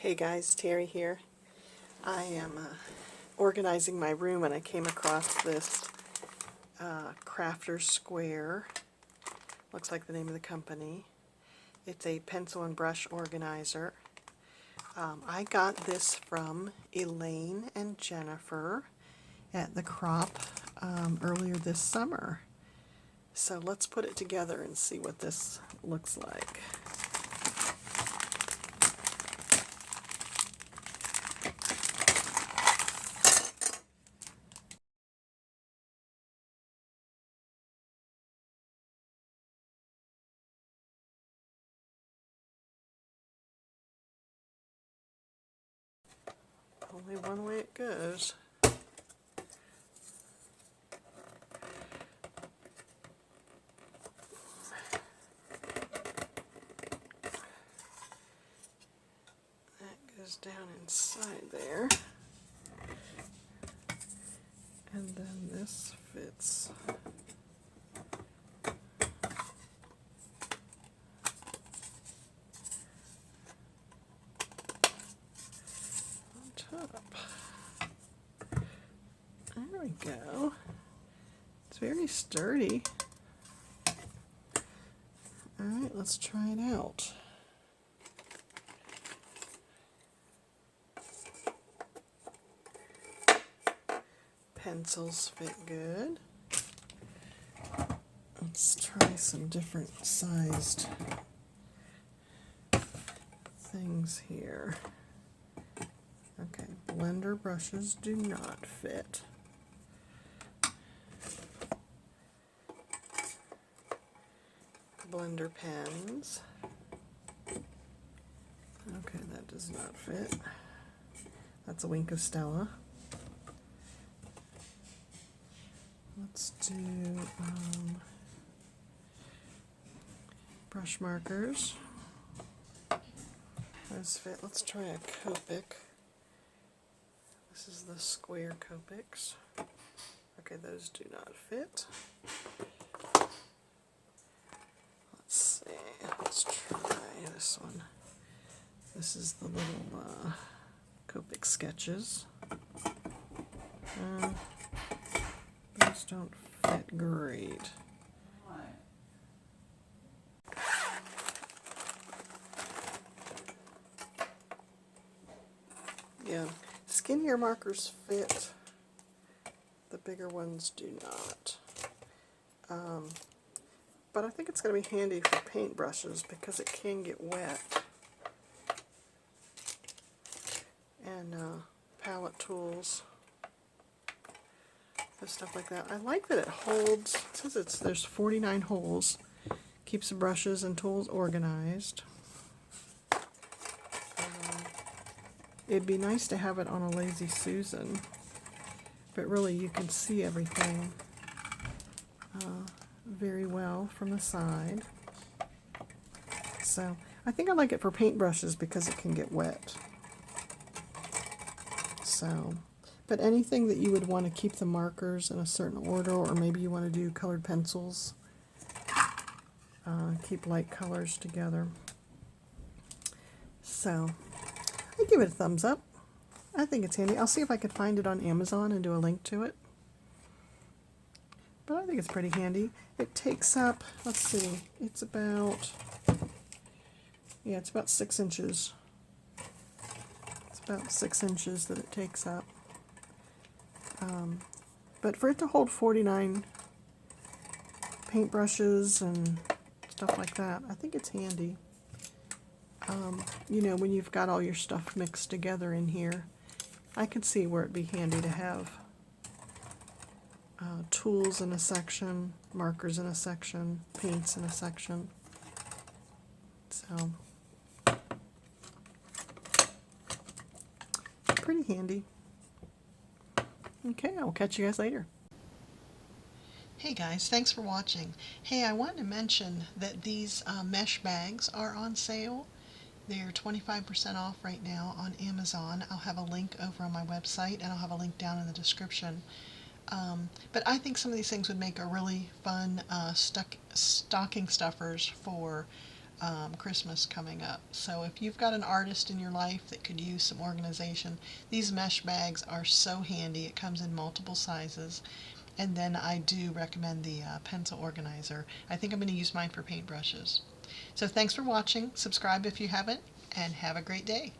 Hey guys, Terry here. I am organizing my room and I came across this Crafter Square. Looks like the name of the company. It's a pencil and brush organizer. I got this from Elaine and Jennifer at the Crop earlier this summer. So let's put it together and see what this looks like. Only one way it goes. That goes down inside there. And then this fits on top. There we go. It's very sturdy. Alright, let's try it out. Pencils fit good. Let's try some different sized things here. Okay, blender brushes do not fit. Blender pens. Okay, that does not fit. That's a Wink of Stella. Let's do brush markers. Those fit. Let's try a Copic. This is the square Copics. Okay, those do not fit. Let's see. Let's try this one. This is the little Copic sketches. Those don't fit great. Yeah, skinnier markers fit. The bigger ones do not. But I think it's going to be handy for paintbrushes because it can get wet. And palette tools. Stuff like that. I like that it holds. It says there's 49 holes. Keeps the brushes and tools organized. It'd be nice to have it on a Lazy Susan, but really you can see everything very well from the side. So I think I like it for paintbrushes because it can get wet. So. But anything that you would want to keep the markers in a certain order, or maybe you want to do colored pencils, keep light colors together. So, I give it a thumbs up. I think it's handy. I'll see if I could find it on Amazon and do a link to it. But I think it's pretty handy. It takes up, let's see, it's about 6 inches. It's about 6 inches that it takes up. But for it to hold 49 paintbrushes and stuff like that, I think it's handy. You know, when you've got all your stuff mixed together in here, I could see where it'd be handy to have tools in a section, markers in a section, paints in a section. So, pretty handy. Okay, I'll catch you guys later. Hey guys, thanks for watching. Hey, I wanted to mention that these mesh bags are on sale. They're 25% off right now on Amazon. I'll have a link over on my website, and I'll have a link down in the description. But I think some of these things would make a really fun stocking stuffers for Christmas coming up. So if you've got an artist in your life that could use some organization, these mesh bags are so handy. It comes in multiple sizes. And then I do recommend the pencil organizer. I think I'm going to use mine for paintbrushes. So thanks for watching. Subscribe if you haven't, and have a great day.